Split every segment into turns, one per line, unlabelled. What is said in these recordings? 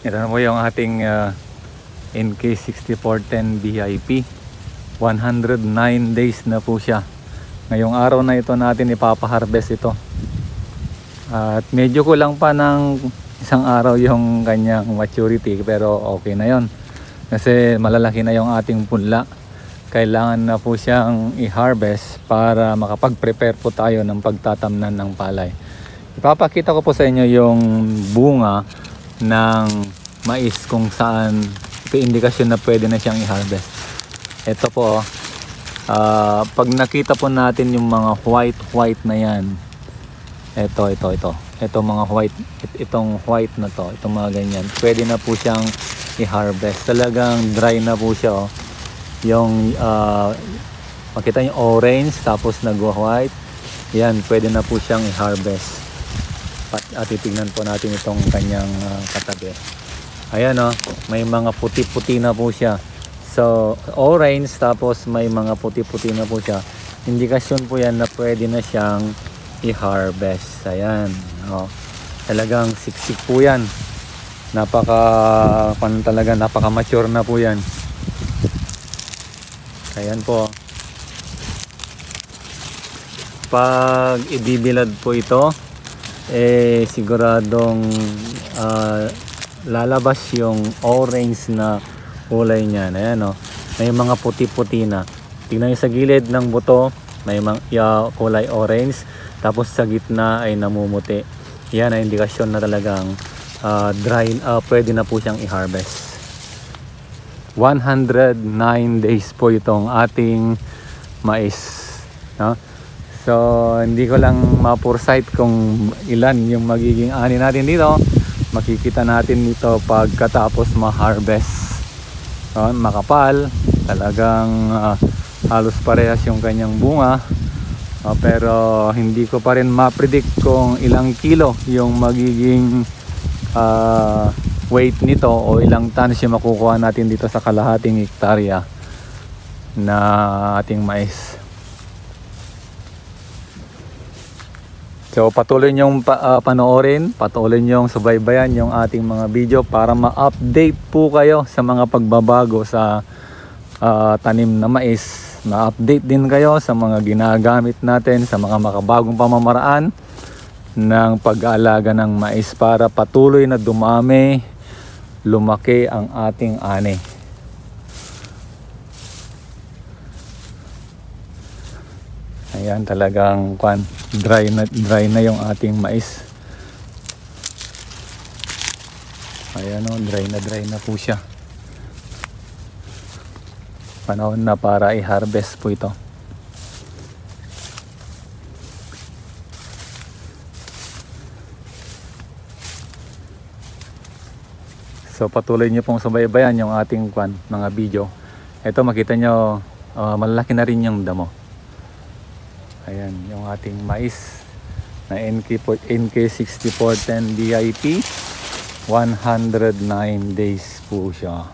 Ito na po yung ating NK6410 VIP. 109 days na po siya. Ngayong araw na ito natin ipapaharvest ito. At medyo kulang pa ng isang araw yung kanyang maturity, pero okay na yon. Kasi malalaki na yung ating punla. Kailangan na po siyang i-harvest para makapag-prepare po tayo ng pagtatamnan ng palay. Ipapakita ko po sa inyo yung bunga ng mais kung saan ito indikasyon na pwede na siyang i-harvest. Ito po, pag nakita po natin yung mga white na yan, ito mga white, itong white na to, itong mga ganyan, pwede na po siyang i-harvest. Talagang dry na po siya, oh. Yung makita niyo orange tapos nag-white, yan, pwede na po siyang i-harvest. At titignan po natin itong kanyang katabi. Ayan, oh, may mga puti-puti na po siya. So orange tapos may mga puti-puti na po siya. Indikasyon po yan na pwede na siyang i-harvest. Ayan, oh. Talagang siksik po yan. Napaka mature na po yan. Ayan po. Pag ibibilad po ito, siguradong lalabas yung orange na kulay niyan. Ayan, oh. May mga puti-puti na. Tingnan niyo sa gilid ng buto, may mga kulay orange. Tapos sa gitna ay namumuti. Yan ay indikasyon na talagang pwede na po siyang i-harvest. 109 days po itong ating mais, no? So hindi ko lang ma-foresight kung ilan yung magiging ani natin dito. Makikita natin dito pagkatapos ma-harvest. Makapal, talagang halos parehas yung kanyang bunga. Pero hindi ko pa rin ma-predict kung ilang kilo yung magiging weight nito o ilang tons yung makukuha natin dito sa kalahating hektarya na ating mais. So patuloy nyong panoorin, patuloy nyong subaybayan yung ating mga video para ma-update po kayo sa mga pagbabago sa tanim na mais. Ma-update din kayo sa mga ginagamit natin, sa mga makabagong pamamaraan ng pag-aalaga ng mais para patuloy na dumami, lumaki ang ating ani. Ayan, talagang dry na yung ating mais. Ayan, oh, dry na po siya. Panahon na para i-harvest po ito. So patuloy nyo pong subaybayan yung ating mga video. Ito makita nyo, malaki na rin yung damo. Ayan, yung ating mais na NK6410 VIP. 109 days po siya.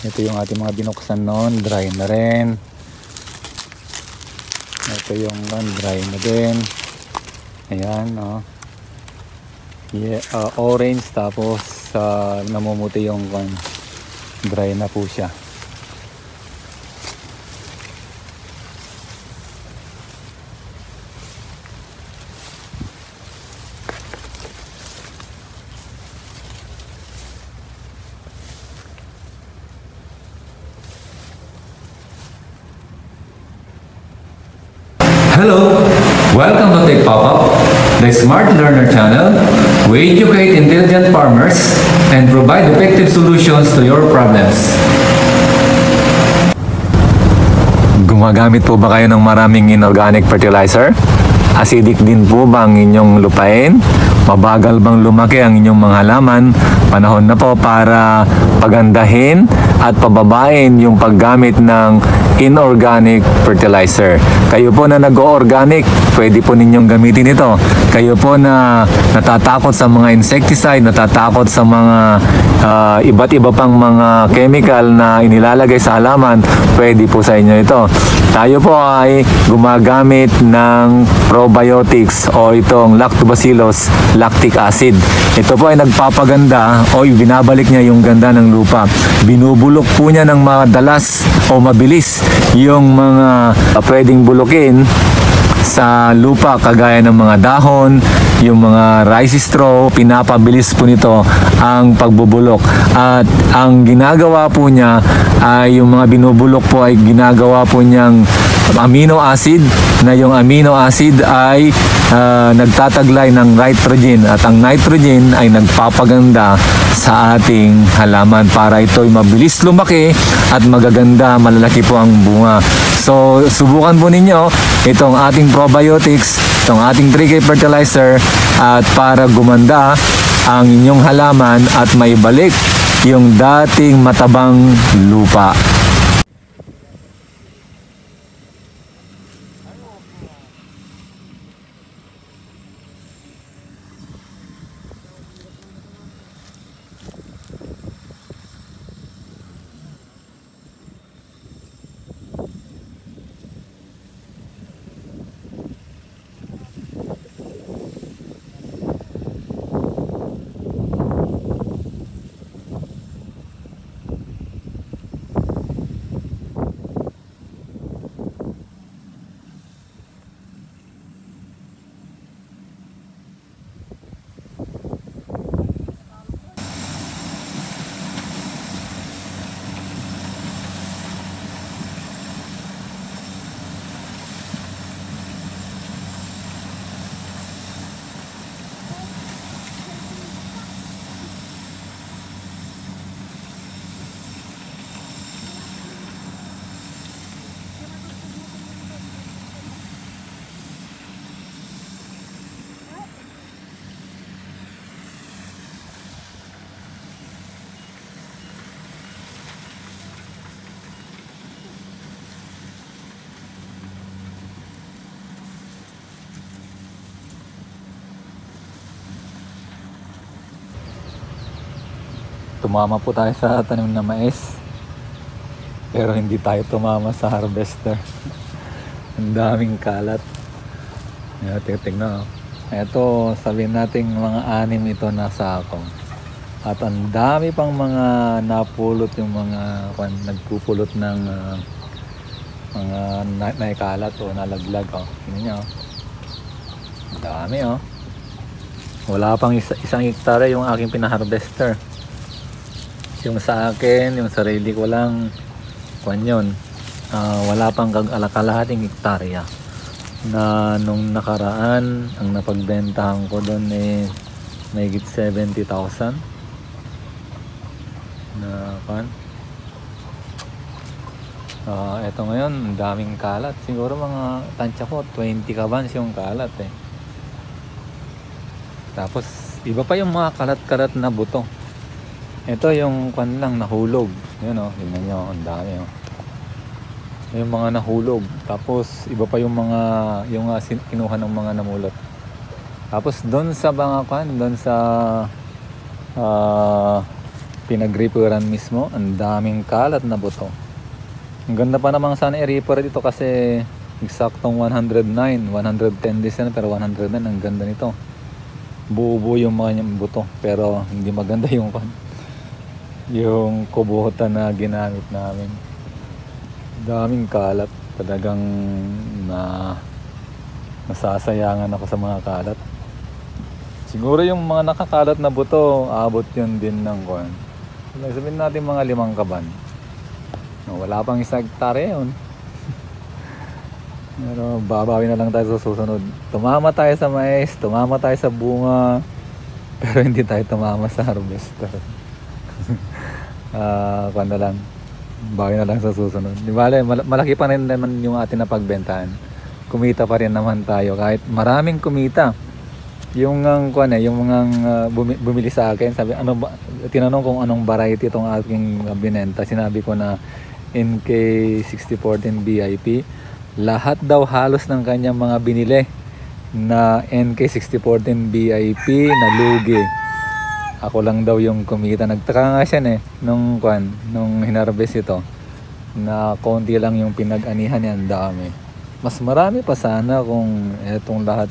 Ito yung ating mga binuksan noon, dry na rin. Ito yung dry na din. Ayan, oh. Yeah, orange tapos namumuti yung dry na po siya.
Hello, welcome to Tech Pop-Up, the Smart Learner channel. We educate intelligent farmers and provide effective solutions to your problems.
Gumagamit po ba kayo ng maraming inorganic fertilizer? Acidic din po ba ang inyong lupain? Mabagal bang lumaki ang inyong mga halaman? Panahon na po para pagandahin
at pababain yung paggamit ng inorganic fertilizer. Kayo po na nag-organic, pwede po ninyong gamitin ito. Kayo po na natatakot sa mga insecticide, natatakot sa mga iba't iba pang mga chemical na inilalagay sa halaman, pwede po sa inyo ito. Tayo po ay gumagamit ng probiotics o itong lactobacillus lactic acid. Ito po ay nagpapaganda o binabalik niya yung ganda ng lupa. Binubulok po niya ng madalas o mabilis yung mga pwedeng bulukin sa lupa kagaya ng mga dahon, yung mga rice straw, pinapabilis po nito ang pagbubulok. At ang ginagawa po niya ay yung mga binubulok po ay ginagawa po niyang amino acid, na yung amino acid ay nagtataglay ng nitrogen, at ang nitrogen ay nagpapaganda sa ating halaman para ito'y mabilis lumaki at magaganda, malalaki po ang bunga. So subukan po ninyo itong ating probiotics, itong ating 3K fertilizer, at para gumanda ang inyong halaman at maibalik yung dating matabang lupa. Tumama po tayo sa tanim na mais, pero hindi tayo tumama sa harvester. Ang daming kalat. Tignan. Ito, sabihin natin mga 6 ito na sako. At ang dami pang mga napulot, yung mga nagpupulot ng mga naikalat o nalaglag. Tingnan nyo. Ang dami Wala pang isang hektare yung aking pinaharvester. Yung sa akin, yung sarili ko lang, wala pang kalahating hektarya. Na nung nakaraan, ang napagbentahan ko doon may higit 70,000. Eto ngayon, ang daming kalat. Siguro mga tansya ko, 20 kabans yung kalat Tapos, iba pa yung mga kalat-kalat na buto. Ito yung lang nahulog. Yun tingnan nyo, ang dami yung mga nahulog. Tapos iba pa yung mga kinuha ng mga namulot. Tapos doon sa mga doon sa pinag-reaperan mismo, ang daming kalat na buto. Ang ganda pa namang sana i-reaper dito kasi eksaktong 110 days na, pero 109 ang ganda nito. Buo-buo yung mga buto, pero hindi maganda yung kubuhutan na ginamit namin. Daming kalat, talagang nasasayangan ako sa mga kalat. Siguro yung mga nakakalat na buto, abot yun din ng sabihin natin mga 5 kaban. Wala pang 1 hektare yun. Pero babawi na lang tayo sa susunod. Tumama tayo sa mais, tumama tayo sa bunga, pero hindi tayo tumama sa harvester. Na lang, bawi na lang sa susunod. Di ba, malaki pa rin naman yung atin na pagbentahan. Kumita pa rin naman tayo kahit maraming kumita.
yung mga bumili sa akin, sabi ano ba, tinanong kung anong variety itong aking binenta. Sinabi ko na NK6014 BIP. Lahat daw halos ng kanyang mga binili na NK6014 BIP na lugi. Ako lang daw yung kumita. Nagtaka nga siya nung hinarvest ito, na konti lang yung pinag-anihan niya, ang dami. Mas marami pa sana kung etong lahat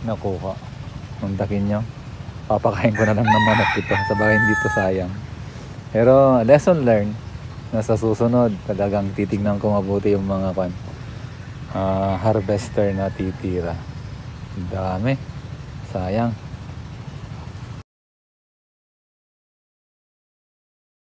nakuha. Muntakin nyo, papakain ko na lang ng manok ito, sa bagay hindi to sayang. Pero lesson learned, na sa susunod talagang titignan ko mabuti yung mga harvester na titira. Dami, sayang.